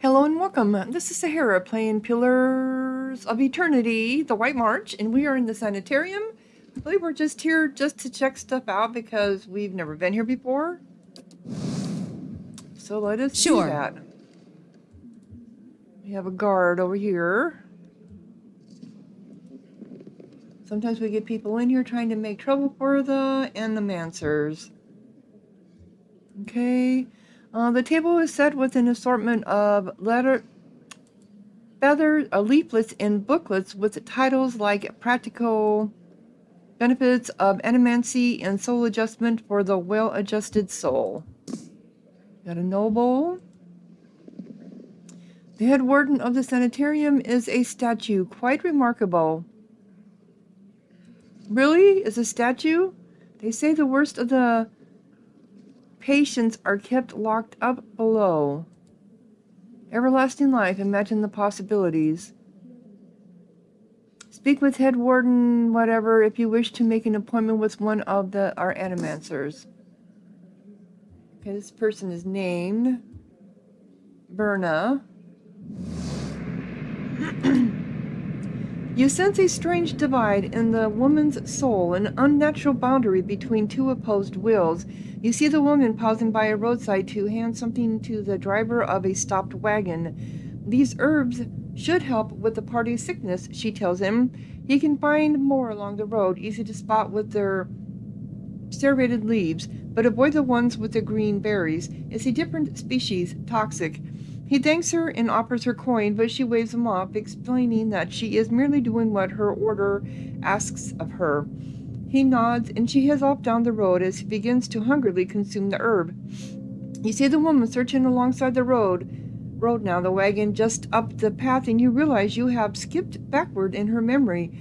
Hello and welcome. This is Sahara playing Pillars of Eternity, the White March, and we are in the sanitarium. I believe we're just here just to check stuff out because we've never been here before. So let us do Sure. that. We have a guard over here. Sometimes we get people in here trying to make trouble for the Animancers. Okay. The table is set with an assortment of leaflets and booklets with titles like Practical Benefits of Animancy and Soul Adjustment for the Well-Adjusted Soul. Got a noble. The head warden of the sanitarium is a statue, quite remarkable. Really? Is a statue? They say the worst of the patients are kept locked up below. Everlasting life, imagine the possibilities. Speak with head warden, whatever, if you wish to make an appointment with one of our Animancers. Okay, this person is named Berna. You sense a strange divide in the woman's soul, an unnatural boundary between two opposed wills. You see the woman pausing by a roadside to hand something to the driver of a stopped wagon. These herbs should help with the party's sickness, she tells him. He can find more along the road, easy to spot with their serrated leaves, but avoid the ones with the green berries. It's a different species, toxic. He thanks her and offers her coin, but she waves him off, explaining that she is merely doing what her order asks of her. He nods, and she heads off down the road as he begins to hungrily consume the herb. You see the woman searching alongside the road now, the wagon just up the path, and you realize you have skipped backward in her memory.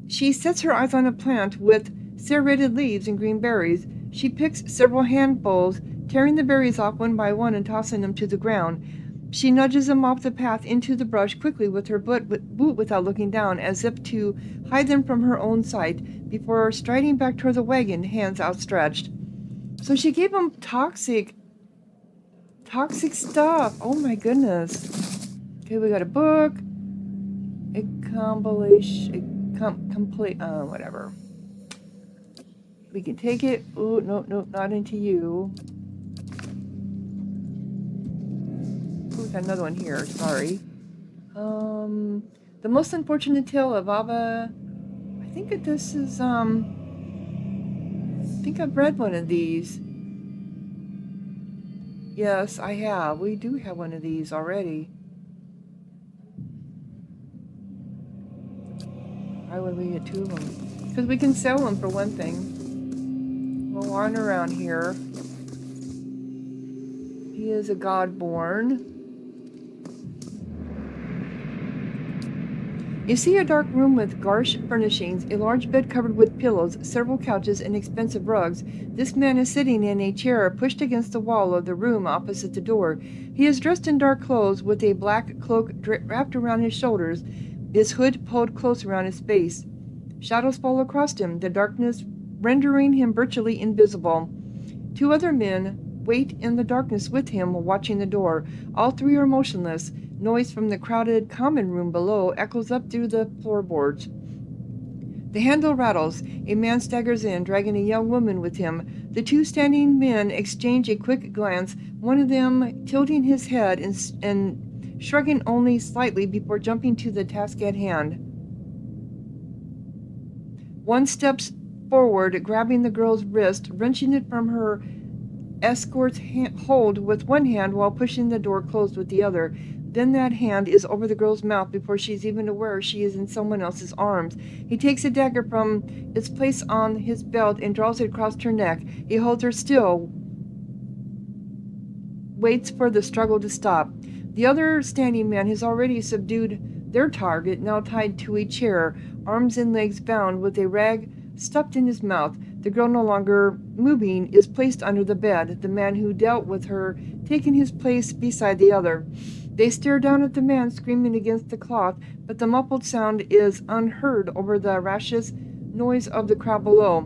She sets her eyes on a plant with serrated leaves and green berries. She picks several handfuls, tearing the berries off one by one and tossing them to the ground. She nudges them off the path into the brush quickly with her boot without looking down, as if to hide them from her own sight, before striding back toward the wagon, hands outstretched. So she gave him toxic stuff. Oh my goodness. Okay, we got a book, a compilation, whatever. We can take it. Oh, no, not into you. Ooh, got another one here, sorry. The Most Unfortunate Tale of Ava. I think that this is, I think I've read one of these. Yes, I have. We do have one of these already. Why would we get two of them? Because we can sell them, for one thing. We'll wander around here. He is a god-born. You see a dark room with garish furnishings, a large bed covered with pillows, several couches, and expensive rugs. This man is sitting in a chair pushed against the wall of the room opposite the door. He is dressed in dark clothes with a black cloak wrapped around his shoulders, his hood pulled close around his face. Shadows fall across him, the darkness rendering him virtually invisible. Two other men wait in the darkness with him, watching the door. All three are motionless. Noise from the crowded common room below echoes up through the floorboards. The handle rattles. A man staggers in, dragging a young woman with him. The two standing men exchange a quick glance, one of them tilting his head and shrugging only slightly before jumping to the task at hand. One steps forward, grabbing the girl's wrist, wrenching it from her escort's hold with one hand while pushing the door closed with the other. Then that hand is over the girl's mouth before she is even aware she is in someone else's arms. He takes a dagger from its place on his belt and draws it across her neck. He holds her still, waits for the struggle to stop. The other standing man has already subdued their target, now tied to a chair, arms and legs bound with a rag stuffed in his mouth. The girl, no longer moving, is placed under the bed, the man who dealt with her taking his place beside the other. They stare down at the man screaming against the cloth, but the muffled sound is unheard over the raucous noise of the crowd below.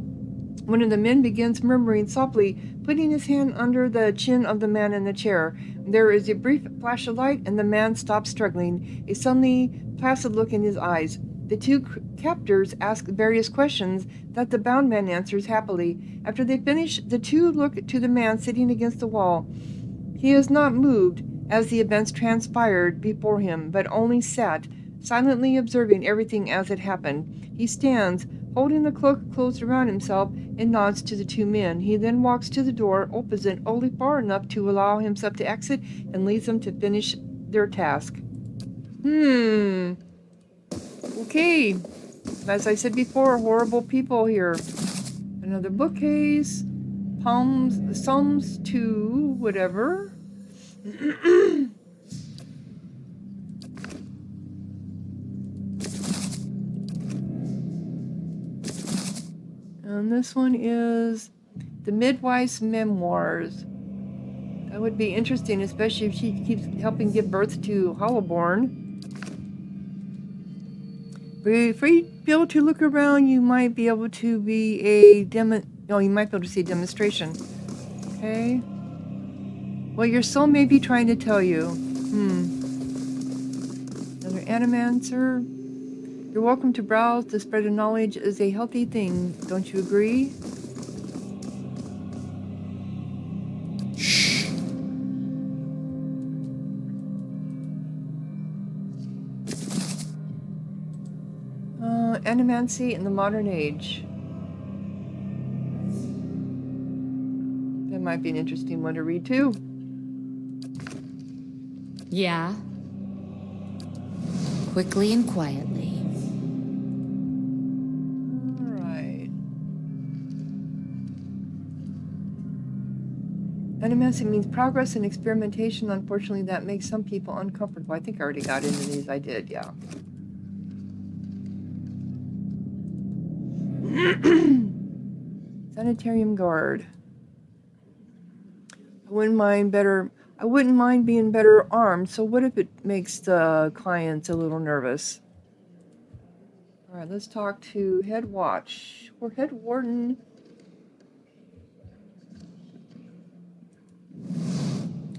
One of the men begins murmuring softly, putting his hand under the chin of the man in the chair. There is a brief flash of light, and the man stops struggling, a suddenly placid look in his eyes. The two captors ask various questions that the bound man answers happily. After they finish, the two look to the man sitting against the wall. He has not moved as the events transpired before him, but only sat, silently observing everything as it happened. He stands, holding the cloak closed around himself, and nods to the two men. He then walks to the door, opens it only far enough to allow himself to exit, and leaves them to finish their task. Okay. As I said before, horrible people here. Another bookcase. Psalms 2, whatever. And this one is The Midwife's Memoirs. That would be interesting, especially if she keeps helping give birth to Hollowborn. But if you be able to look around, you might be able to be you might be able to see a demonstration. Okay. What your soul may be trying to tell you. Another animancer. You're welcome to browse. The spread of knowledge is a healthy thing. Don't you agree? Shh. Animancy in the modern age. That might be an interesting one to read too. Yeah. Quickly and quietly. Alright. Animancy means progress and experimentation. Unfortunately, that makes some people uncomfortable. I think I already got into these. I did, yeah. Sanitarium guard. I wouldn't mind being better armed, so what if it makes the clients a little nervous? All right, let's talk to head watch or head warden.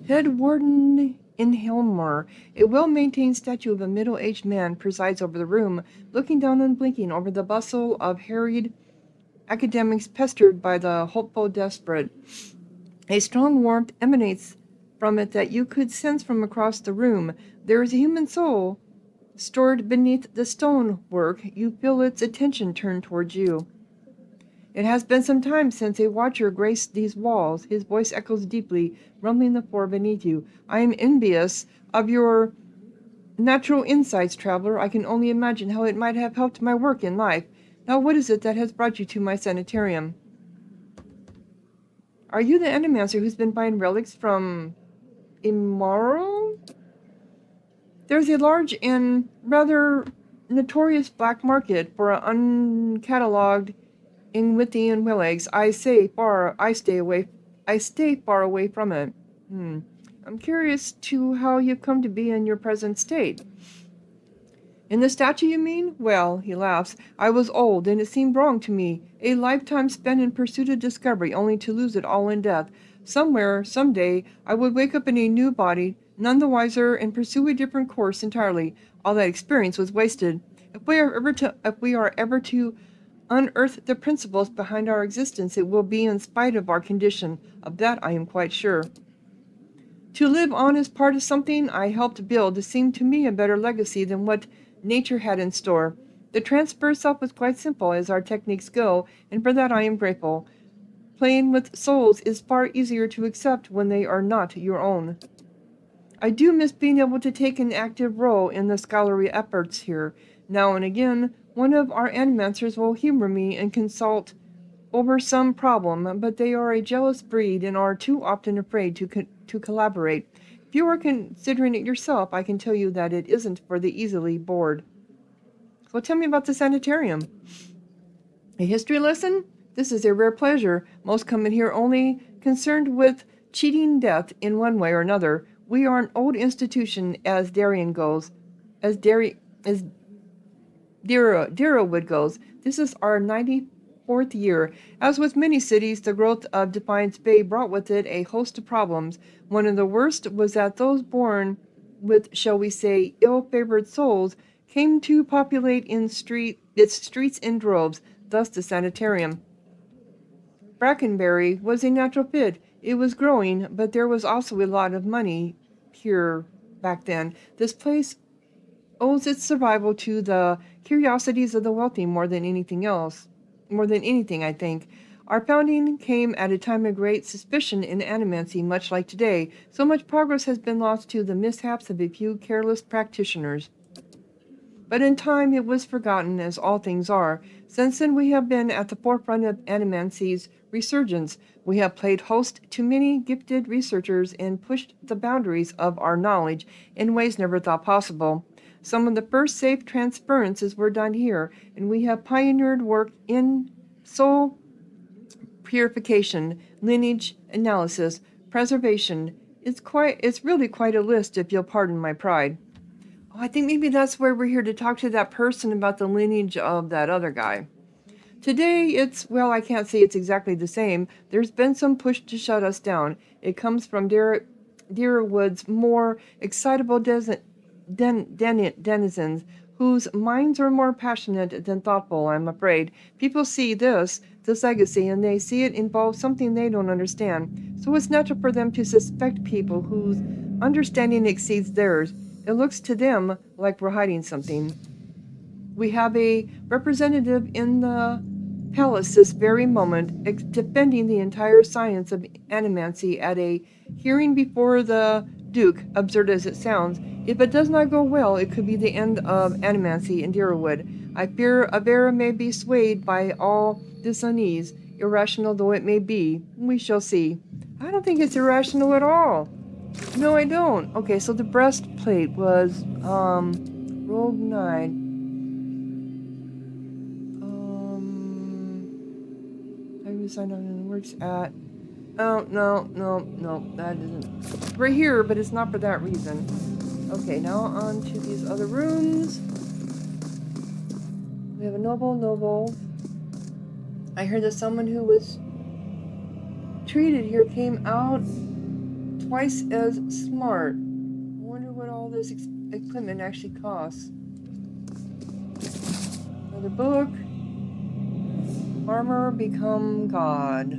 Head warden in Helmar. A well-maintained statue of a middle-aged man presides over the room, looking down and blinking over the bustle of harried academics pestered by the hopeful desperate. A strong warmth emanates from it that you could sense from across the room. There is a human soul stored beneath the stonework. You feel its attention turned towards you. It has been some time since a watcher graced these walls. His voice echoes deeply, rumbling the floor beneath you. I am envious of your natural insights, traveler. I can only imagine how it might have helped my work in life. Now what is it that has brought you to my sanitarium? Are you the animancer who's been buying relics from Immoral? There's a large and rather notorious black market for uncatalogued Ingwithian willigs. I stay far away from it. I'm curious to how you've come to be in your present state. In the statue, you mean? Well, he laughs. I was old, and it seemed wrong to me. A lifetime spent in pursuit of discovery, only to lose it all in death. Somewhere, someday, I would wake up in a new body, none the wiser, and pursue a different course entirely. All that experience was wasted. If we are ever to unearth the principles behind our existence, it will be in spite of our condition. Of that I am quite sure. To live on as part of something I helped build seemed to me a better legacy than what nature had in store. The transfer itself was quite simple as our techniques go, and for that I am grateful. Playing with souls is far easier to accept when they are not your own. I do miss being able to take an active role in the scholarly efforts here. Now and again, one of our animancers will humor me and consult over some problem, but they are a jealous breed and are too often afraid to collaborate. If you are considering it yourself, I can tell you that it isn't for the easily bored. So tell me about the sanitarium. A history lesson? This is a rare pleasure. Most come in here only concerned with cheating death in one way or another. We are an old institution as Darien goes. As Dara wood goes. This is our 95th fourth year. As with many cities, the growth of Defiance Bay brought with it a host of problems. One of the worst was that those born with, shall we say, ill-favored souls came to populate its streets in droves, thus the sanitarium. Brackenbury was a natural fit. It was growing, but there was also a lot of money here back then. This place owes its survival to the curiosities of the wealthy more than anything else. More than anything, I think. Our founding came at a time of great suspicion in animancy, much like today. So much progress has been lost to the mishaps of a few careless practitioners. But in time it was forgotten, as all things are. Since then we have been at the forefront of animancy's resurgence. We have played host to many gifted researchers and pushed the boundaries of our knowledge in ways never thought possible. Some of the first safe transferences were done here, and we have pioneered work in soul purification, lineage analysis, preservation. It's really quite a list, if you'll pardon my pride. Oh, I think maybe that's where we're here to talk to that person about the lineage of that other guy. Today, well, I can't say it's exactly the same. There's been some push to shut us down. It comes from Deerwood's more excitable denizens, whose minds are more passionate than thoughtful, I'm afraid. People see this legacy, and they see it involves something they don't understand. So it's natural for them to suspect people whose understanding exceeds theirs. It looks to them like we're hiding something. We have a representative in the palace this very moment defending the entire science of animancy at a hearing before the Duke, absurd as it sounds. If it does not go well, it could be the end of animancy in Deerwood. I fear Avera may be swayed by all this unease, irrational though it may be. We shall see. I don't think it's irrational at all. No, I don't. Okay, so the breastplate was, Rogue 9. I resigned on and works at... Oh, no, that isn't... We're here, but it's not for that reason. Okay, now on to these other rooms. We have a noble. I heard that someone who was treated here came out twice as smart. I wonder what all this equipment actually costs. Another book. Armor become God.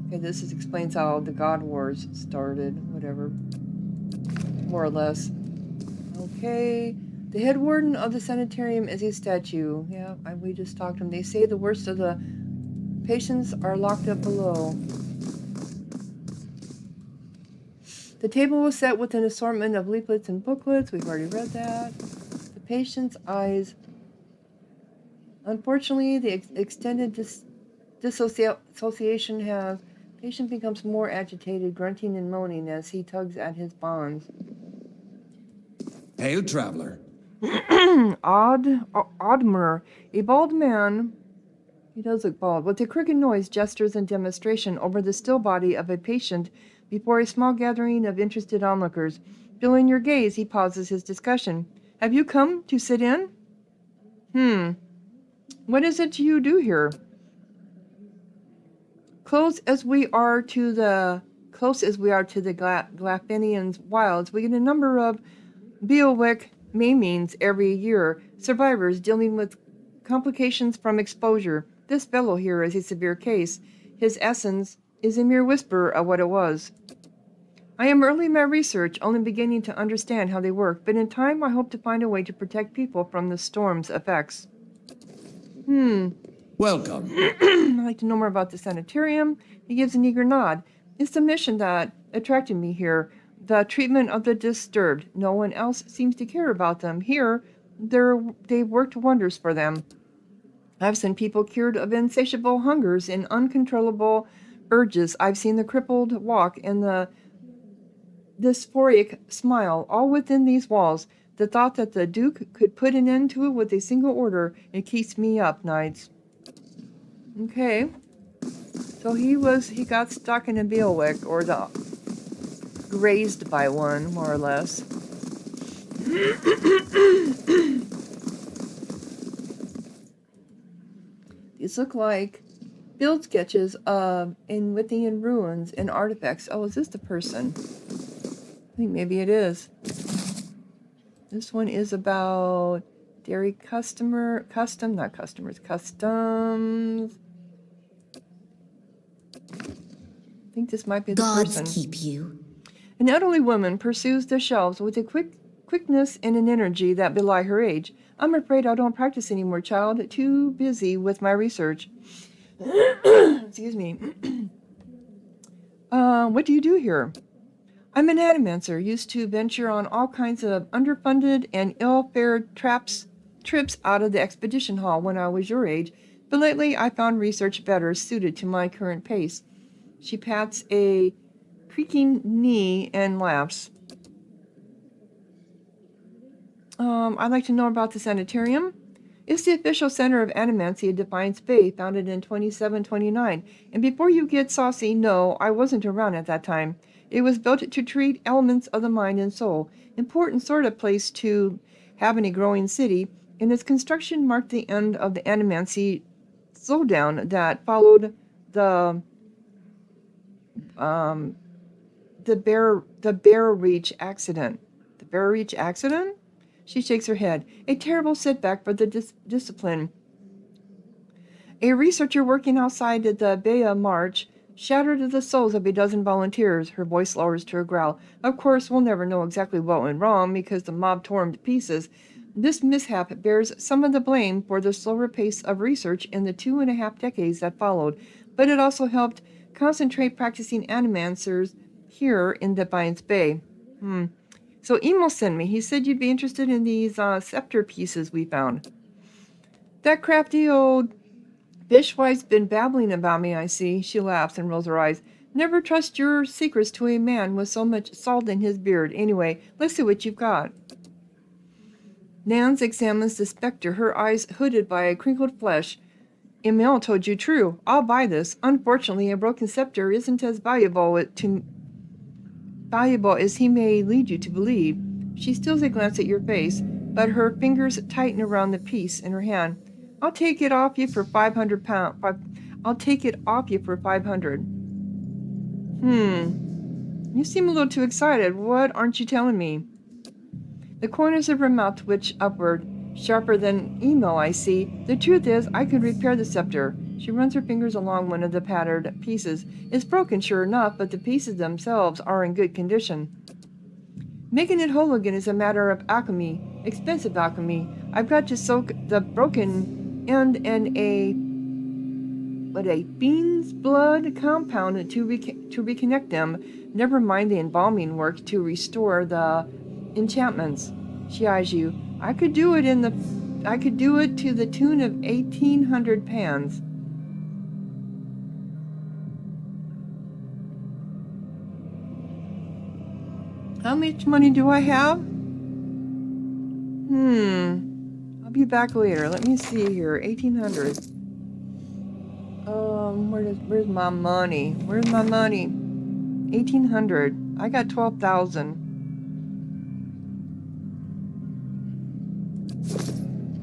Okay, this explains how the God Wars started. Whatever. More or less. Okay. The head warden of the sanitarium is a statue. Yeah, we just talked to him. They say the worst of the patients are locked up below. The table was set with an assortment of leaflets and booklets. We've already read that. The patient's eyes. Unfortunately, the extended dissociation has... Patient becomes more agitated, grunting and moaning as he tugs at his bonds. Hail, traveler. Oddmer, a bald man, he does look bald, with a crooked noise, gestures, and demonstration over the still body of a patient before a small gathering of interested onlookers. Feeling your gaze, he pauses his discussion. Have you come to sit in? What is it you do here? Close as we are to the Glaphenian's wilds, we get a number of Beowulf maimings every year, survivors dealing with complications from exposure. This fellow here is a severe case. His essence is a mere whisper of what it was. I am early in my research, only beginning to understand how they work, but in time I hope to find a way to protect people from the storm's effects. Welcome. I'd like to know more about the sanitarium. He gives an eager nod. It's the mission that attracted me here. The treatment of the disturbed. No one else seems to care about them. Here, they've worked wonders for them. I've seen people cured of insatiable hungers and uncontrollable urges. I've seen the crippled walk and the dysphoric smile, all within these walls. The thought that the Duke could put an end to it with a single order, it keeps me up nights. Okay. So he got stuck in a bailiwick, or grazed by one, more or less. These look like build sketches of Enwithian ruins and artifacts. Oh, is this the person? I think maybe it is. This one is about dairy customs. I think this might be the Gods person. keep you. An elderly woman pursues the shelves with a quickness and an energy that belie her age. I'm afraid I don't practice anymore, child. Too busy with my research. Excuse me. What do you do here? I'm an adamancer, used to venture on all kinds of underfunded and ill-fared trips out of the expedition hall when I was your age, but lately I found research better suited to my current pace. She pats a creaking knee and laughs. I'd like to know about the sanitarium. It's the official center of adamancy at Defiance Bay, founded in 2729. And before you get saucy, no, I wasn't around at that time. It was built to treat elements of the mind and soul. Important sort of place to have in a growing city, and its construction marked the end of the adamancy slowdown that followed the Bear Reach accident. The Bear Reach accident? She shakes her head. A terrible setback for the discipline. A researcher working outside the Bea March shattered the souls of a dozen volunteers. Her voice lowers to a growl. Of course, we'll never know exactly what went wrong because the mob tore him to pieces. This mishap bears some of the blame for the slower pace of research in the 2.5 decades that followed, but it also helped concentrate practicing animancers here in Defiance Bay. So Emo sent me. He said you'd be interested in these scepter pieces we found. That crafty old fishwife's been babbling about me, I see. She laughs and rolls her eyes. Never trust your secrets to a man with so much salt in his beard. Anyway, let's see what you've got. Nance examines the specter, her eyes hooded by a crinkled flesh. Emil told you true. I'll buy this. Unfortunately, a broken scepter isn't as valuable as he may lead you to believe. She steals a glance at your face, but her fingers tighten around the piece in her hand. I'll take it off you for £500. I'll take it off you for 500. You seem a little too excited. What aren't you telling me? The corners of her mouth twitch upward. Sharper than emo, I see. The truth is, I could repair the scepter. She runs her fingers along one of the pattered pieces. It's broken, sure enough, but the pieces themselves are in good condition. Making it whole again is a matter of alchemy, expensive alchemy. I've got to soak the broken end in a fiend's blood compound to reconnect them. Never mind the embalming work to restore the enchantments. She eyes you. I could do it to the tune of 1,800 pounds. How much money do I have? I'll be back later. Let me see here. 1,800. Where's my money? Where's my money? 1,800. I got 12,000.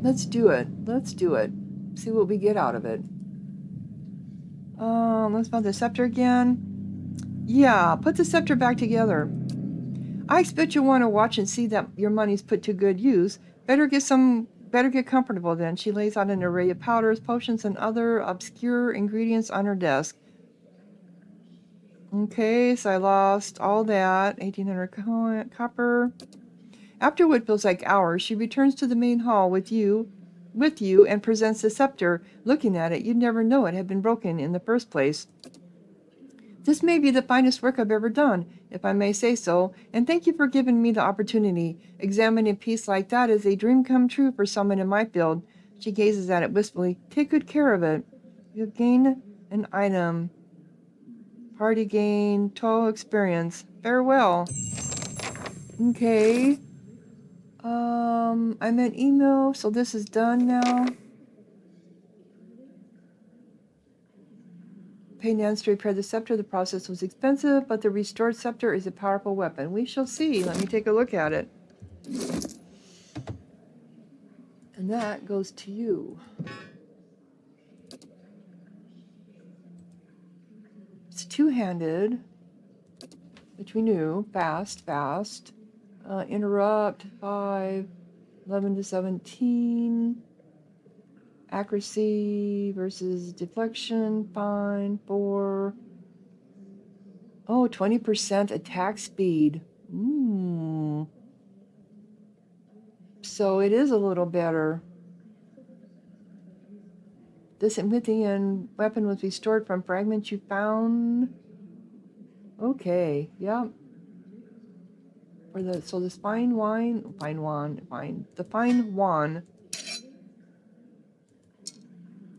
Let's do it. See what we get out of it. Let's find the scepter again. Yeah, put the scepter back together. I expect you'll want to watch and see that your money's put to good use. Better get comfortable then. She lays out an array of powders, potions, and other obscure ingredients on her desk. Okay, so I lost all that. 1,800 copper. After what feels like hours, she returns to the main hall with you and presents the scepter. Looking at it, you'd never know it had been broken in the first place. This may be the finest work I've ever done, if I may say so, and thank you for giving me the opportunity. Examining a piece like that is a dream come true for someone in my field. She gazes at it wistfully. Take good care of it. You have gained an item. Party gain, total experience. Farewell. Okay. I'm at email, so this is done now. Pay Nance to repair the scepter. The process was expensive, but the restored scepter is a powerful weapon. We shall see. Let me take a look at it. And that goes to you. two-handed, which we knew. Fast. Interrupt, 5, 11 to 17. Accuracy versus deflection, fine, 4. Oh, 20% attack speed. So it is a little better. This Mythian weapon was restored from fragments you found. Okay, yep. So this fine wand. The fine wand.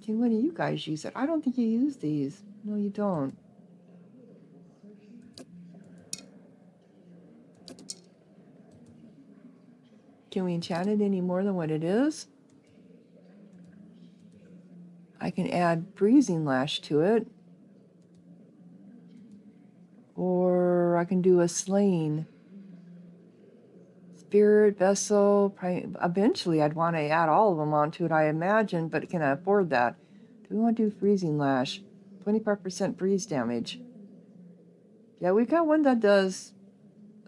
When do you guys use it? I don't think you use these. No, you don't. Can we enchant it any more than what it is? I can add freezing lash to it. Or I can do a slaying. Spirit, vessel, eventually I'd want to add all of them onto it, I imagine, but can I afford that? Do we want to do freezing lash? 25% freeze damage. Yeah, we've got one that does,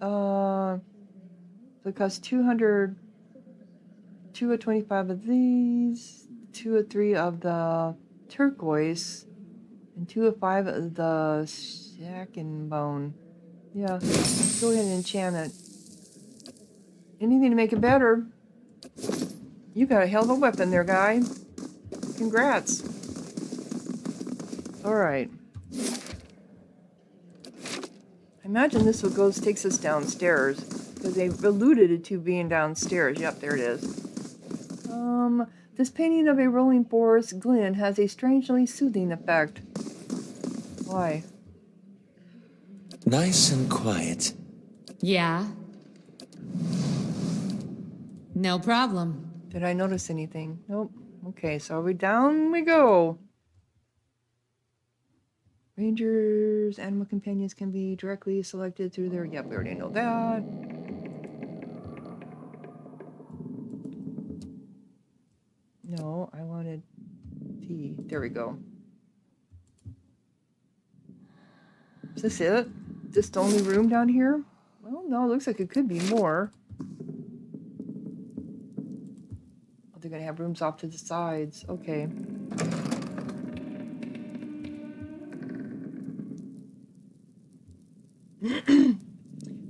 it costs 200, 2 of 25 of these, 2 of 3 of the turquoise, and 2 of 5 of the shack and bone. Yeah, let's go ahead and enchant it. Anything to make it better. You got a hell of a weapon there, guy. Congrats. Alright. I imagine this takes us downstairs. Because they alluded it to being downstairs. Yep, there it is. This painting of a rolling forest glen has a strangely soothing effect. Why? Nice and quiet. Yeah. No problem. Did I notice anything? Nope. Okay, so down we go. Rangers, animal companions can be directly selected through their... Yep, we already know that. No, I wanted T. There we go. Is this it? This the only room down here? Well, no, it looks like it could be more. Oh, they're going to have rooms off to the sides. Okay.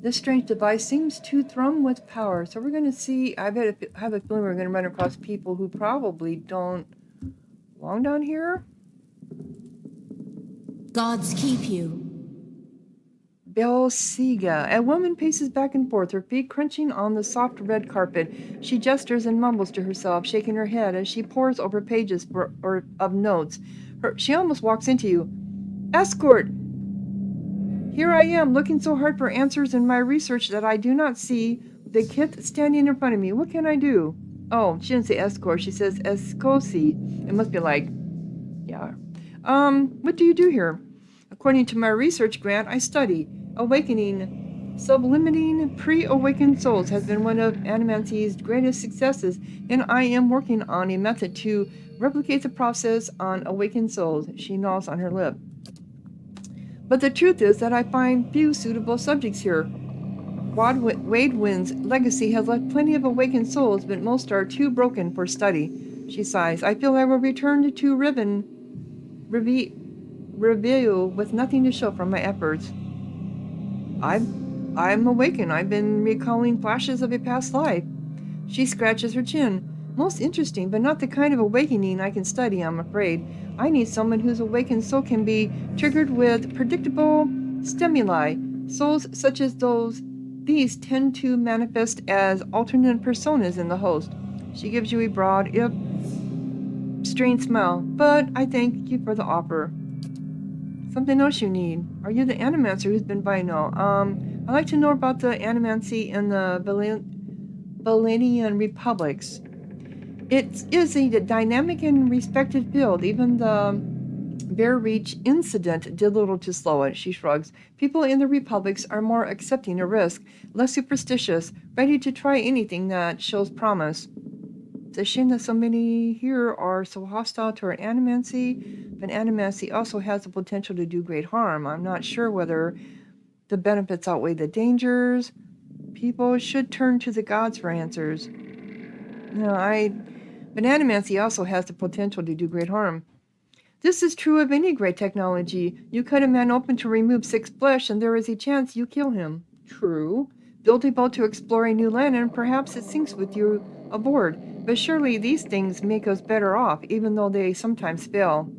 This strange device seems to thrum with power. So we're going to see, I have a feeling we're going to run across people who probably don't belong down here. Gods keep you. Belsiga. A woman paces back and forth, her feet crunching on the soft red carpet. She gestures and mumbles to herself, shaking her head as she pores over pages of notes. She almost walks into you. Escort! Here I am, looking so hard for answers in my research that I do not see the kith standing in front of me. What can I do? Oh, she didn't say escort. She says escosi. It must be like, yeah. What do you do here? According to my research grant, I study. Awakening sublimating pre-awakened souls has been one of Animancy's greatest successes, and I am working on a method to replicate the process on awakened souls. She gnaws on her lip. But the truth is that I find few suitable subjects here. Wade Wynn's legacy has left plenty of awakened souls, but most are too broken for study. She sighs. I feel I will return to Review with nothing to show for my efforts. I'm awakened. I've been recalling flashes of a past life. She scratches her chin. Most interesting, but not the kind of awakening I can study, I'm afraid. I need someone whose awakened soul can be triggered with predictable stimuli. Souls such as these tend to manifest as alternate personas in the host. She gives you a broad, if strained smile. But I thank you for the offer. Something else you need. Are you the animancer who's been by? No. I'd like to know about the animancy in the Balanian republics. It is a dynamic and respected field. Even the Bear Reach incident did little to slow it. She shrugs. People in the republics are more accepting of risk, less superstitious, ready to try anything that shows promise. It's a shame that so many here are so hostile toward animancy, but animancy also has the potential to do great harm. I'm not sure whether the benefits outweigh the dangers. People should turn to the gods for answers. But animancy also has the potential to do great harm. This is true of any great technology. You cut a man open to remove 6 flesh, and there is a chance you kill him. True. Build a boat to explore a new land, and perhaps it sinks with you aboard. But surely these things make us better off, even though they sometimes fail.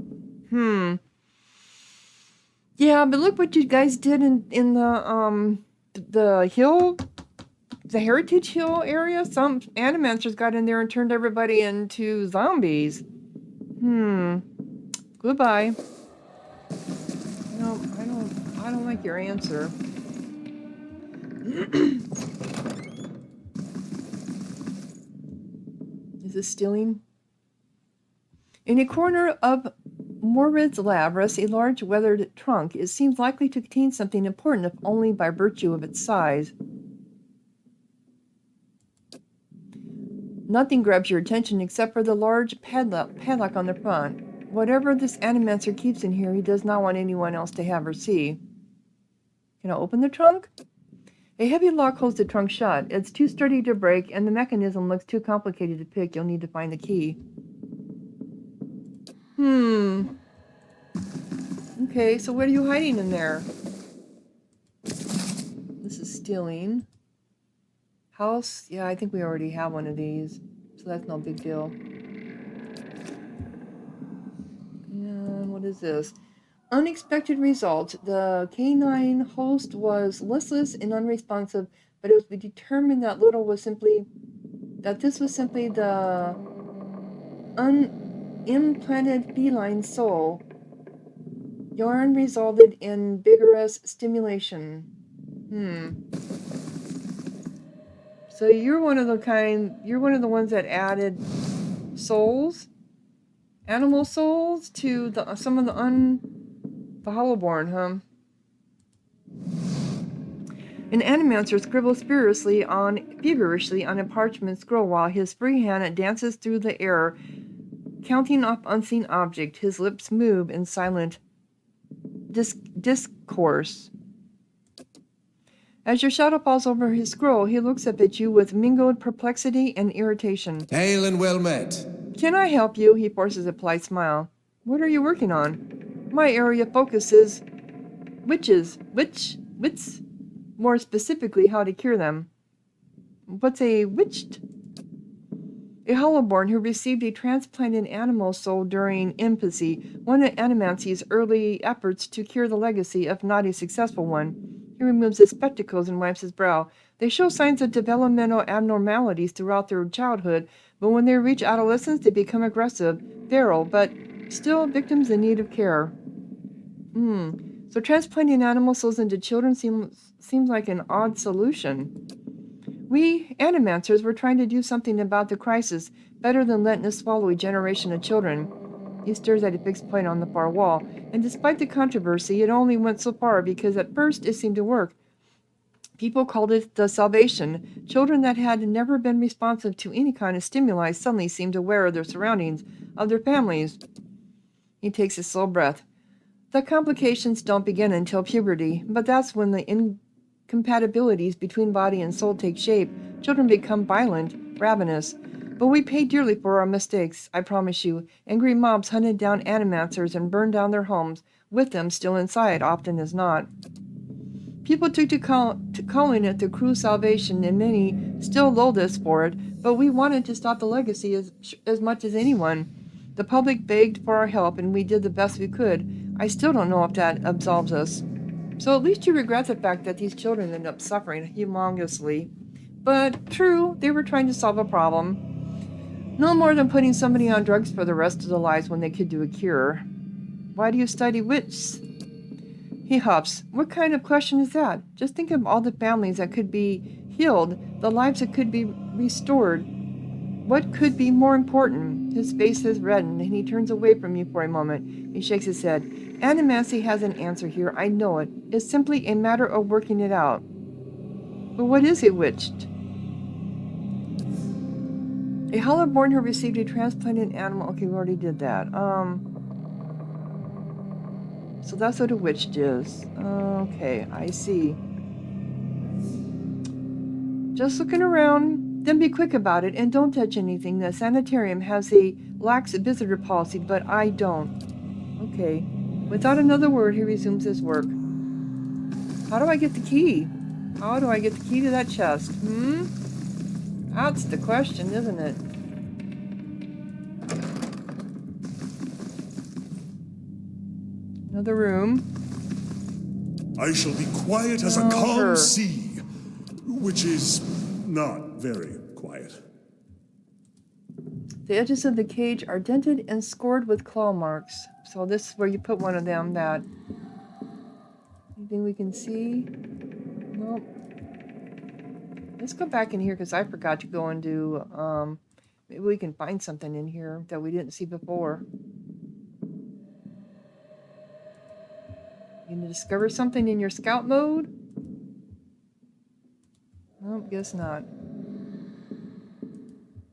Yeah, but look what you guys did in the hill, the Heritage Hill area. Some animancers got in there and turned everybody into zombies. Goodbye. No, I don't like your answer. Is this stealing? In a corner of Morbid's lab rests a large weathered trunk. It seems likely to contain something important, if only by virtue of its size. Nothing grabs your attention except for the large padlock on the front. Whatever this animancer keeps in here, he does not want anyone else to have or see. Can I open the trunk? A heavy lock holds the trunk shut. It's too sturdy to break, and the mechanism looks too complicated to pick. You'll need to find the key. Okay, so what are you hiding in there? This is stealing. House? Yeah, I think we already have one of these, so that's no big deal. And what is this? Unexpected result. The canine host was listless and unresponsive, but it was determined that this was simply the unimplanted feline soul. Yarn resulted in vigorous stimulation. So you're one of the ones that added souls, animal souls to some of the Hollowborn, huh? An animancer scribbles feverishly on a parchment scroll while his free hand dances through the air, counting off unseen object. His lips move in silent discourse. As your shadow falls over his scroll, he looks up at you with mingled perplexity and irritation. Hail and well met. Can I help you? He forces a polite smile. What are you working on? My area of focus is witches. Wits? More specifically, how to cure them. What's a witched? A Hollowborn who received a transplanted animal soul during infancy, one of Animancy's early efforts to cure the legacy, if not a successful one. He removes his spectacles and wipes his brow. They show signs of developmental abnormalities throughout their childhood, but when they reach adolescence, they become aggressive, feral, but still victims in need of care. So transplanting animal souls into children seems like an odd solution. We, animancers, were trying to do something about the crisis, better than letting us swallow a generation of children. He stares at a fixed point on the far wall, and despite the controversy, it only went so far because at first it seemed to work. People called it the salvation. Children that had never been responsive to any kind of stimuli suddenly seemed aware of their surroundings, of their families. He takes a slow breath. The complications don't begin until puberty, but that's when the incompatibilities between body and soul take shape. Children become violent, ravenous. But we pay dearly for our mistakes, I promise you. Angry mobs hunted down animancers and burned down their homes, with them still inside, often as not. People took to calling it the cruel salvation, and many still loathe us for it, but we wanted to stop the legacy as much as anyone. The public begged for our help, and we did the best we could. I still don't know if that absolves us. So at least you regret the fact that these children end up suffering humongously. But true, they were trying to solve a problem. No more than putting somebody on drugs for the rest of their lives when they could do a cure. Why do you study witches? He huffs. What kind of question is that? Just think of all the families that could be healed, the lives that could be restored. What could be more important? His face has reddened, and he turns away from you for a moment. He shakes his head. Animancy has an answer here. I know it. It's simply a matter of working it out. But what is a witch? A hollowborn who received a transplanted animal. Okay, we already did that. So that's what a witch is. Okay, I see. Just looking around, then be quick about it and don't touch anything. The sanitarium has a lax visitor policy, but I don't. Okay. Without another word, he resumes his work. How do I get the key? How do I get the key to that chest? That's the question, isn't it? Another room. I shall be quiet as a calm sea, which is not very quiet. The edges of the cage are dented and scored with claw marks. So this is where you put one of them. That. Anything we can see? Nope. Let's go back in here because I forgot to go and do. Maybe we can find something in here that we didn't see before. You can discover something in your scout mode? Nope, guess not.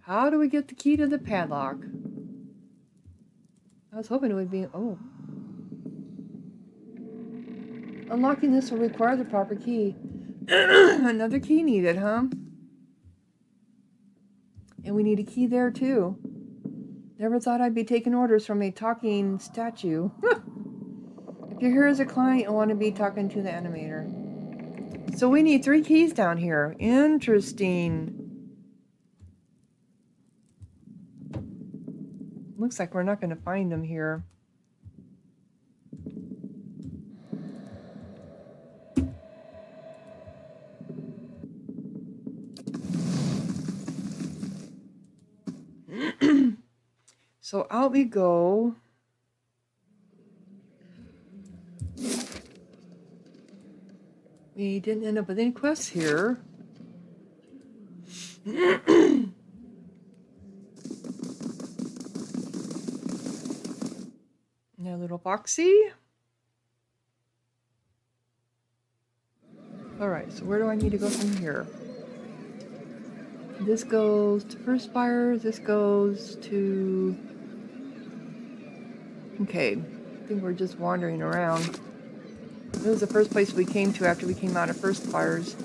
How do we get the key to the padlock? I was hoping it would be... Oh. Unlocking this will require the proper key. Another key needed, huh? And we need a key there, too. Never thought I'd be taking orders from a talking statue. If you're here as a client, you'll want to be talking to the animator. So we need 3 keys down here. Interesting. Looks like we're not going to find them here. So out we go. We didn't end up with any quests here. Now, little boxy. Alright, so where do I need to go from here? This goes to First Fire. This goes to... Okay, I think we're just wandering around. This was the first place we came to after we came out of First Fires.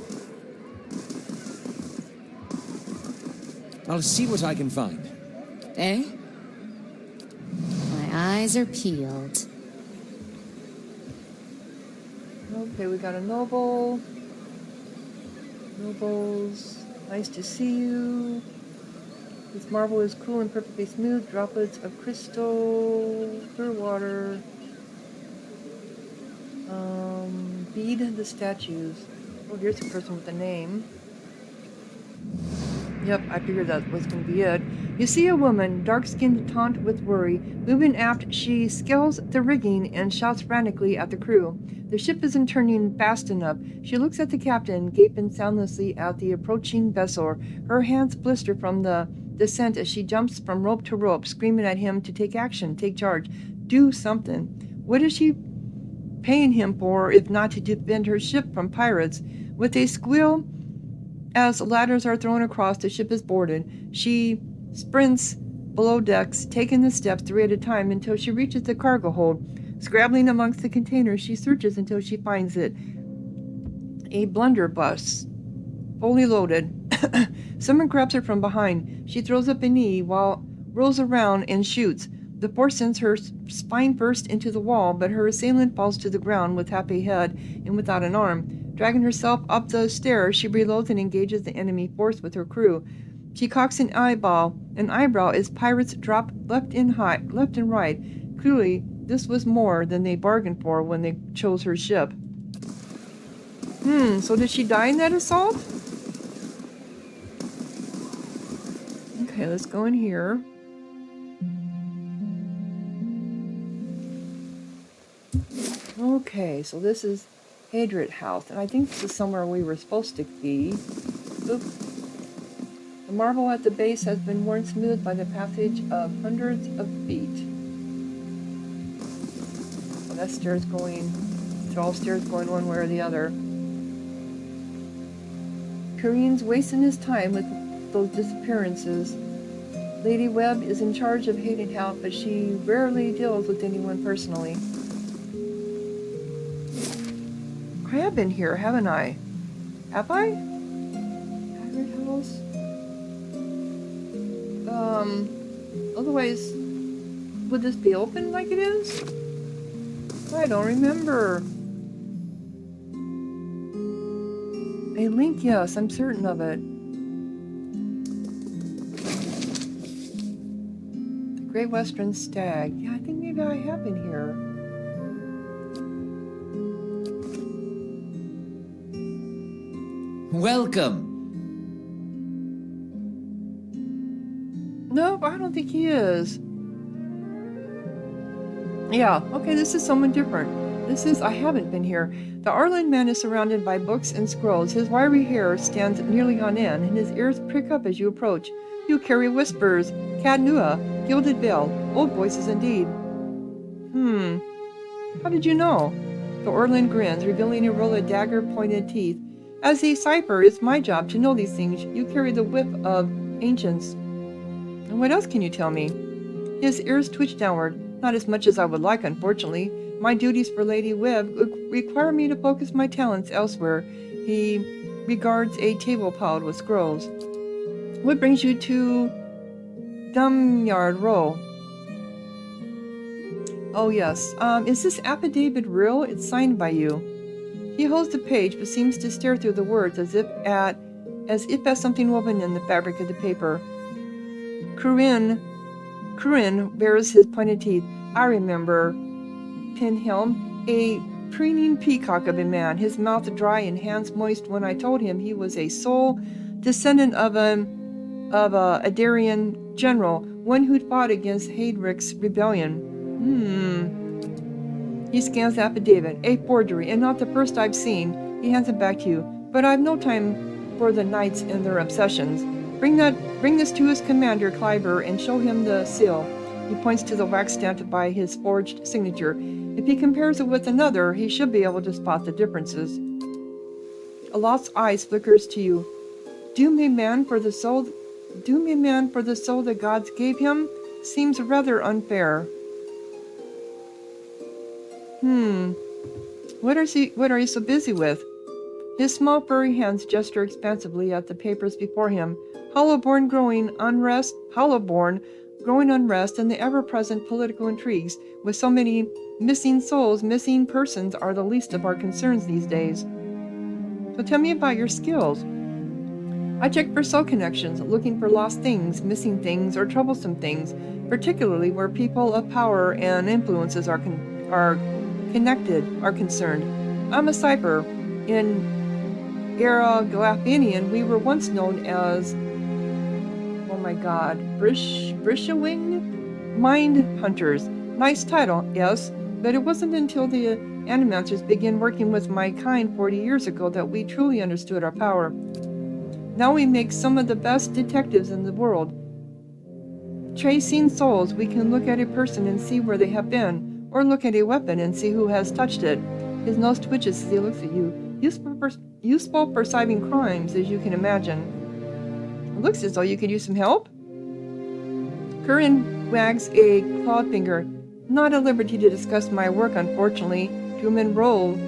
I'll see what I can find. Eh? My eyes are peeled. Okay, we got a noble. Nobles, nice to see you. This marble is cool and perfectly smooth. Droplets of crystal, clear water. Bead the statues. Oh, here's a person with a name. Yep, I figured that was going to be it. You see a woman, dark-skinned, taut with worry. Moving aft, she scales the rigging and shouts frantically at the crew. The ship isn't turning fast enough. She looks at the captain, gaping soundlessly at the approaching vessel. Her hands blister from the descent as she jumps from rope to rope, screaming at him to take action, take charge, do something. What is she paying him for if not to defend her ship from pirates? With a squeal, as ladders are thrown across, the ship is boarded. She sprints below decks, taking the steps 3 at a time until she reaches the cargo hold. Scrabbling amongst the containers, she searches until she finds it. A blunderbuss, fully loaded. Someone grabs her from behind. She throws up a knee while rolls around and shoots. The force sends her spine first into the wall, but her assailant falls to the ground with half a head and without an arm. Dragging herself up the stairs, she reloads and engages the enemy force with her crew. She cocks an eyebrow as pirates drop left and right. Clearly, this was more than they bargained for when they chose her ship. So did she die in that assault? Okay, let's go in here. Okay, so this is Hadrit House, and I think this is somewhere we were supposed to be. Oop. The marble at the base has been worn smooth by the passage of hundreds of feet. Well, that stairs going, it's all stairs going one way or the other. Korean's wasting his time with those disappearances. Lady Webb is in charge of Hayden House, but she rarely deals with anyone personally. I have been here, haven't I? Have I? Haggard House? Otherwise, would this be open like it is? I don't remember. A link, yes, I'm certain of it. The Great Western Stag. Yeah, I think maybe I have been here. Welcome. No, I don't think he is. Yeah, okay, this is someone different. I haven't been here. The Arlen man is surrounded by books and scrolls. His wiry hair stands nearly on end, and his ears prick up as you approach. You carry whispers, Cadnua, Gilded Bell, old voices indeed. How did you know? The Orlin grins, revealing a row of dagger-pointed teeth. As a cipher, it's my job to know these things. You carry the whip of ancients. And what else can you tell me? His ears twitch downward. Not as much as I would like, unfortunately. My duties for Lady Webb require me to focus my talents elsewhere. He regards a table piled with scrolls. What brings you to Dumyard Row? Oh yes. Is this affidavit real? It's signed by you. He holds the page, but seems to stare through the words as if at something woven in the fabric of the paper. Corinne bares his pointed teeth. I remember Pinhelm, a preening peacock of a man, his mouth dry and hands moist when I told him he was a sole descendant of a Adarian general, one who'd fought against Heydric's rebellion. He scans the affidavit. A forgery, and not the first I've seen. He hands it back to you. But I've no time for the knights and their obsessions. Bring this to his commander, Kleiber, and show him the seal. He points to the wax stamped by his forged signature. If he compares it with another, he should be able to spot the differences. A lost eyes flickers to you. Doom a man for the soul the gods gave him? Seems rather unfair. What are you so busy with? His small furry hands gesture expansively at the papers before him. Hollowborn growing unrest, and the ever-present political intrigues. With so many missing souls, missing persons are the least of our concerns these days. So tell me about your skills. I check for soul connections, looking for lost things, missing things, or troublesome things, particularly where people of power and influences are concerned. I'm a cipher. In Era Galapinian, we were once known as, oh my god, Brishawing? Mind Hunters. Nice title, yes, but it wasn't until the Animancers began working with my kind 40 years ago that we truly understood our power. Now we make some of the best detectives in the world. Tracing souls, we can look at a person and see where they have been, or look at a weapon and see who has touched it. His nose twitches as he looks at you. Useful for solving crimes, as you can imagine. It looks as though you could use some help. Curran wags a clawed finger. Not at liberty to discuss my work, unfortunately. Truman rolled.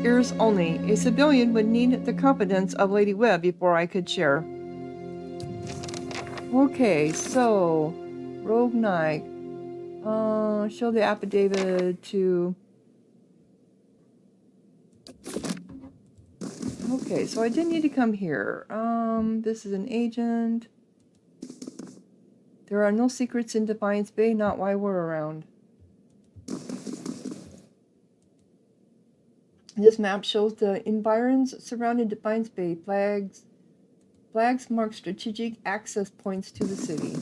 Ears only. A civilian would need the confidence of Lady Webb before I could share. Okay, so Rogue Knight. Show the affidavit to. Okay, so I didn't need to come here. This is an agent. There are no secrets in Defiance Bay, not while we're around. This map shows the environs surrounding Defiance Bay. Flags mark strategic access points to the city.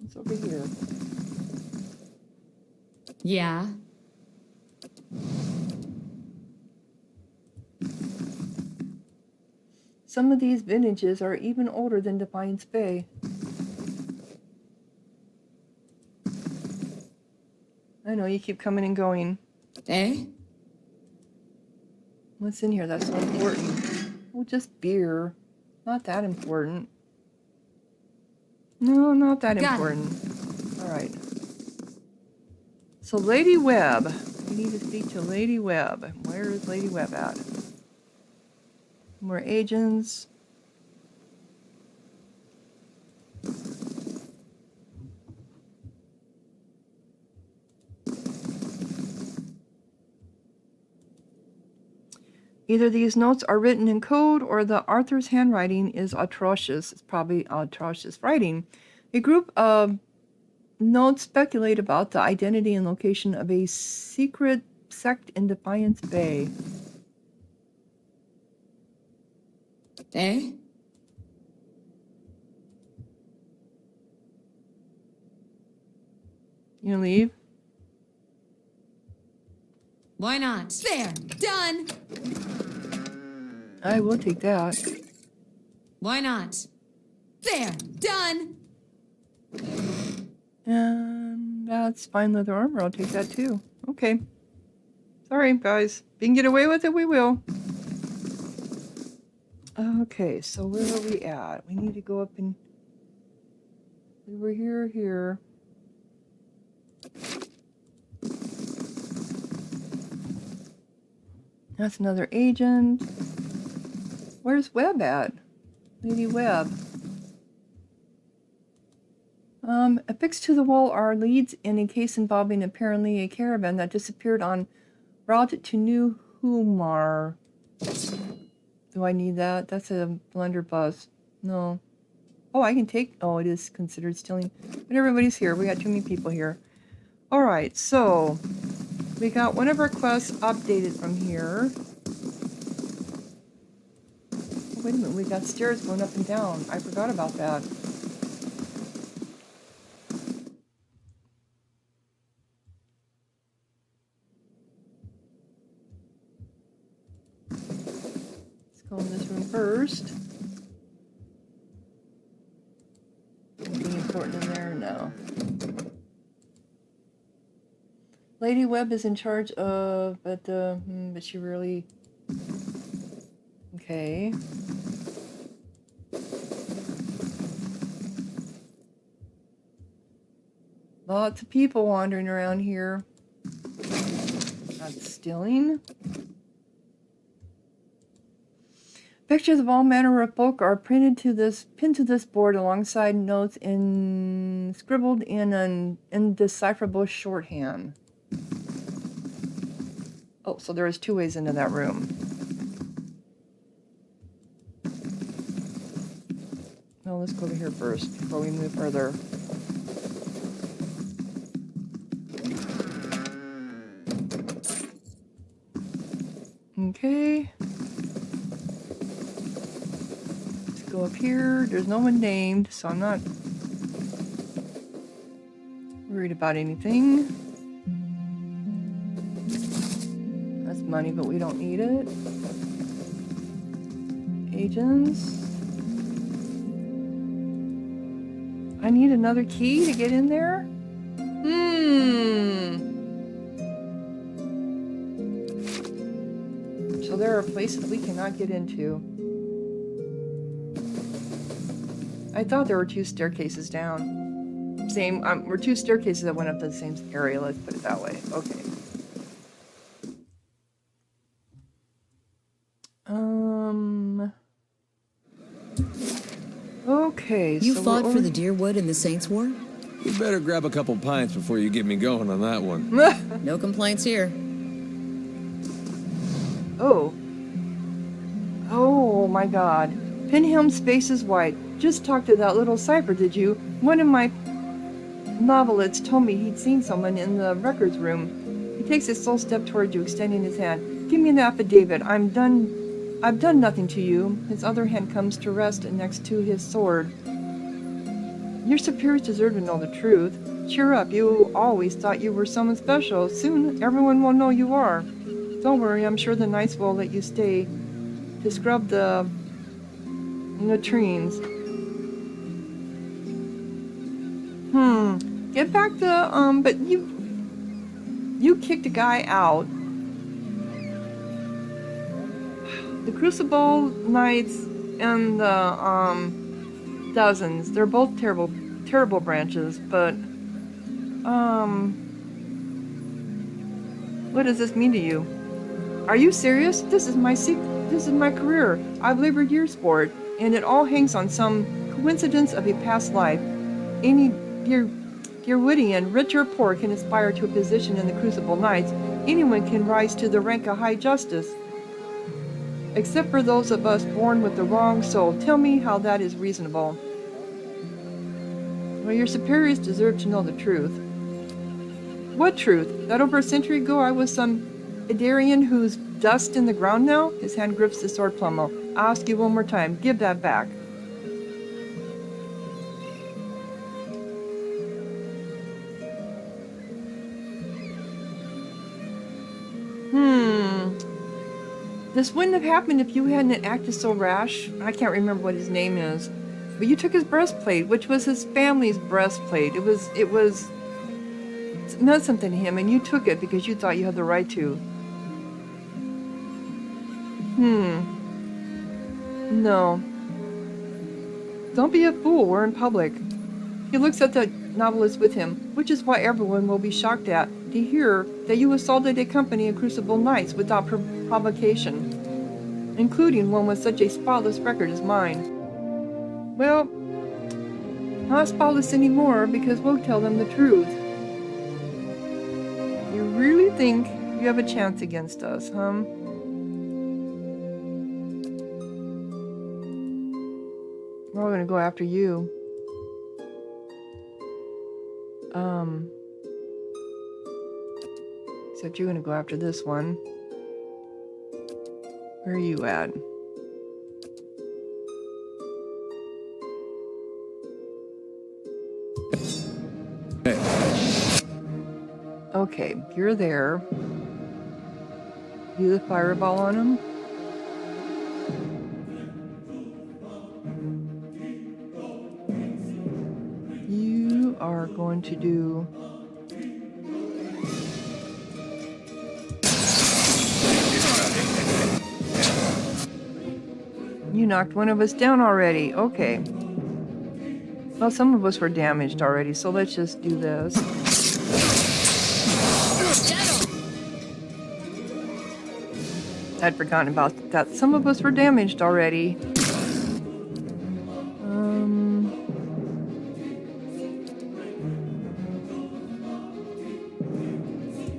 It's over here. Yeah. Some of these vintages are even older than Defiance Bay. I know, you keep coming and going. Eh? What's in here that's so important? Oh, just beer. Not that important. No, not that Got important. Alright. So Lady Webb. We need to speak to Lady Webb. Where is Lady Webb at? More agents. Either these notes are written in code or the Arthur's handwriting is atrocious. It's probably atrocious writing. A group of notes speculate about the identity and location of a secret sect in Defiance Bay. Eh? You leave? Why not? There! Done! I will take that. Why not? There! Done! And that's fine leather armor. I'll take that too. Okay. Sorry, guys. If we can get away with it, we will. Okay, so where are we at? We need to go up and... We were here. That's another agent. Where's Webb at? Lady Webb. Affixed to the wall are leads in a case involving apparently a caravan that disappeared on route to New Humar. Do I need that? That's a blunderbuss. No. Oh, I can take... Oh, it is considered stealing. But everybody's here. We got too many people here. Alright, so... We got one of our quests updated from here. Oh, wait a minute. We got stairs going up and down. I forgot about that. Let's go in this room first. Anything important in there? No. Lady Webb is in charge of, but she really... Okay. Lots of people wandering around here. That's stealing. Pictures of all manner of folk are pinned to this board alongside notes scribbled in an indecipherable shorthand. Oh, so there is two ways into that room. No, let's go to here first before we move further. Okay. Let's go up here. There's no one named, so I'm not worried about anything. That's money, but we don't need it. Agents. I need another key to get in there? So there are places we cannot get into. I thought there were two staircases down. Same, we're two staircases that went up to the same area, let's put it that way. Okay. Okay, You so fought for the Deerwood in the Saints' War? You better grab a couple pints before you get me going on that one. No complaints here. Oh. Oh my god. Pinhelm's face is white. Just talked to that little cipher, did you? One of my novelists told me he'd seen someone in the records room. He takes a slow step toward you, extending his hand. Give me an affidavit. I've done nothing to you. His other hand comes to rest next to his sword. Your superiors deserve to know the truth. Cheer up. You always thought you were someone special. Soon everyone will know you are. Don't worry. I'm sure the knights will let you stay to scrub the latrines. Get back the, but you kicked a guy out. The Crucible Knights and the dozens. They're both terrible, terrible branches, but what does this mean to you? Are you serious? This is my This is my career. I've labored years for it, and it all hangs on some coincidence of a past life. Any dear Wittian, rich or poor, can aspire to a position in the Crucible Knights. Anyone can rise to the rank of High Justice. Except for those of us born with the wrong soul. Tell me how that is reasonable. Well, your superiors deserve to know the truth. What truth? That over a century ago I was some Idarian who's dust in the ground now? His hand grips the sword pommel. I ask you one more time. Give that back. This wouldn't have happened if you hadn't acted so rash. I can't remember what his name is. But you took his breastplate, which was his family's breastplate. It meant something to him, and you took it because you thought you had the right to. No. Don't be a fool, we're in public. He looks at the novelist with him, which is why everyone will be shocked to hear that you assaulted a company of Crucible Knights without provocation, including one with such a spotless record as mine. Well, not spotless anymore, because we'll tell them the truth. You really think you have a chance against us, huh? We're all gonna go after you. Except you're gonna go after this one. Where are you at? Hey. Okay, you're there. Do the fireball on him. You are going to do... You knocked one of us down already. Okay. Well, some of us were damaged already, so let's just do this. I'd forgotten about that. Some of us were damaged already.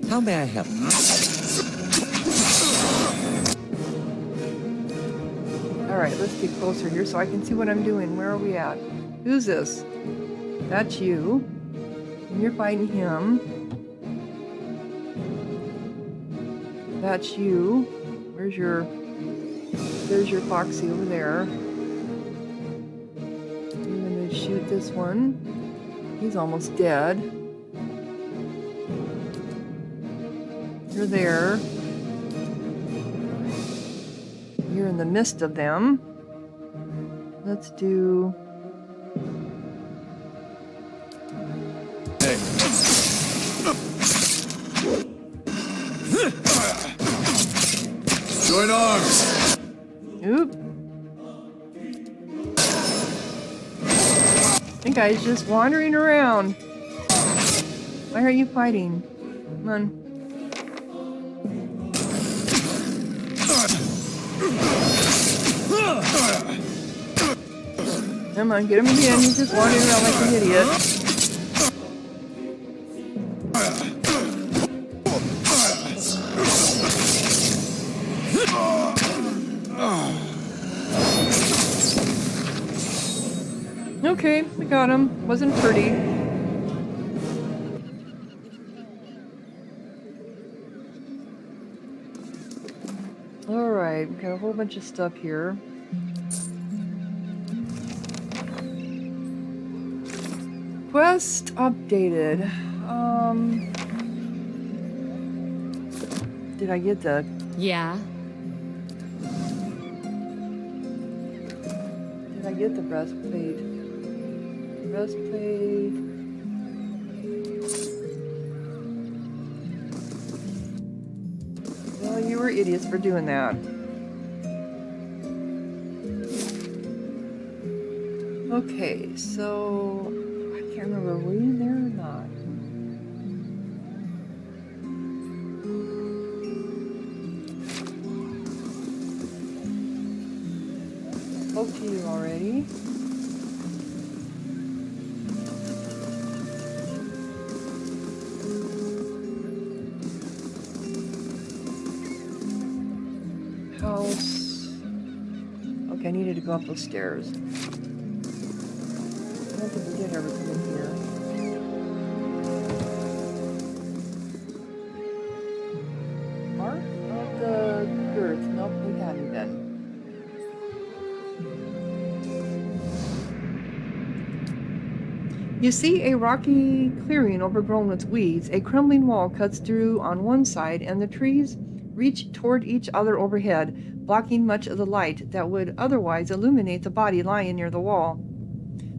How may I help? Alright, let's get closer here so I can see what I'm doing. Where are we at? Who's this? That's you. And you're fighting him. That's you. There's your Foxy over there. I'm gonna shoot this one. He's almost dead. You're there. You're in the midst of them. Let's do... Hey. Join arms! Oop. That guy's just wandering around. Why are you fighting? Come on. Come on, get him again. He's just wandering around like an idiot. Okay, we got him. Wasn't pretty. Alright, we got a whole bunch of stuff here. Quest updated. Did I get the... Yeah. Did I get the breastplate? Breastplate... Well, you were idiots for doing that. Okay, so I can't remember, were you there or not? Spoke to you already. House. Okay, I needed to go up those stairs. I don't think we did ever come in here. Mark of the girth. Nope, we hadn't been. You see a rocky clearing overgrown with weeds. A crumbling wall cuts through on one side, and the trees reach toward each other overhead, blocking much of the light that would otherwise illuminate the body lying near the wall.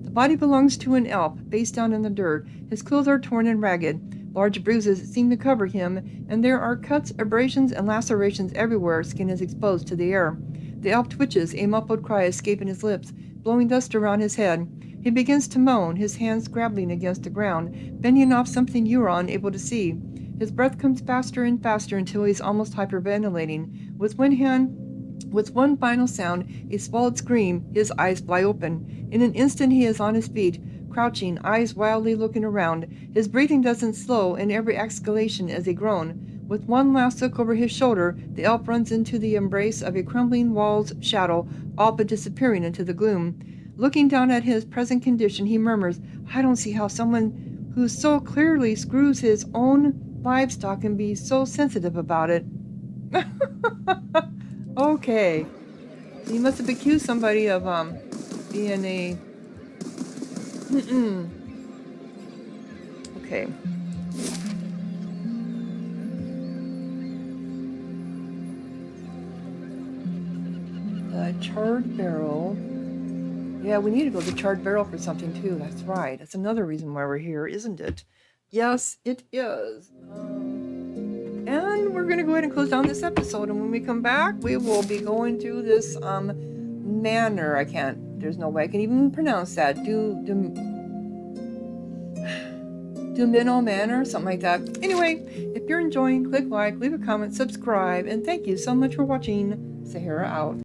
The body belongs to an elf, face down in the dirt. His clothes are torn and ragged. Large bruises seem to cover him, and there are cuts, abrasions, and lacerations everywhere. Skin is exposed to the air. The elf twitches, a muffled cry escaping his lips, blowing dust around his head. He begins to moan, his hands grappling against the ground, bending off something you are unable to see. His breath comes faster and faster until he's almost hyperventilating. With one final sound, a swallowed scream, his eyes fly open. In an instant he is on his feet, crouching, eyes wildly looking around. His breathing doesn't slow, and every exhalation is a groan. With one last look over his shoulder, the elf runs into the embrace of a crumbling wall's shadow, all but disappearing into the gloom. Looking down at his present condition, he murmurs, I don't see how someone who so clearly screws his own livestock can be so sensitive about it. Okay. So you must have accused somebody of being a okay. The charred barrel. Yeah, we need to go to the charred barrel for something too. That's right. That's another reason why we're here, isn't it? Yes, it is. And we're going to go ahead and close down this episode. And when we come back, we will be going to this manor. There's no way I can even pronounce that. Dumino Manor, something like that. Anyway, if you're enjoying, click like, leave a comment, subscribe, and thank you so much for watching. Sahara out.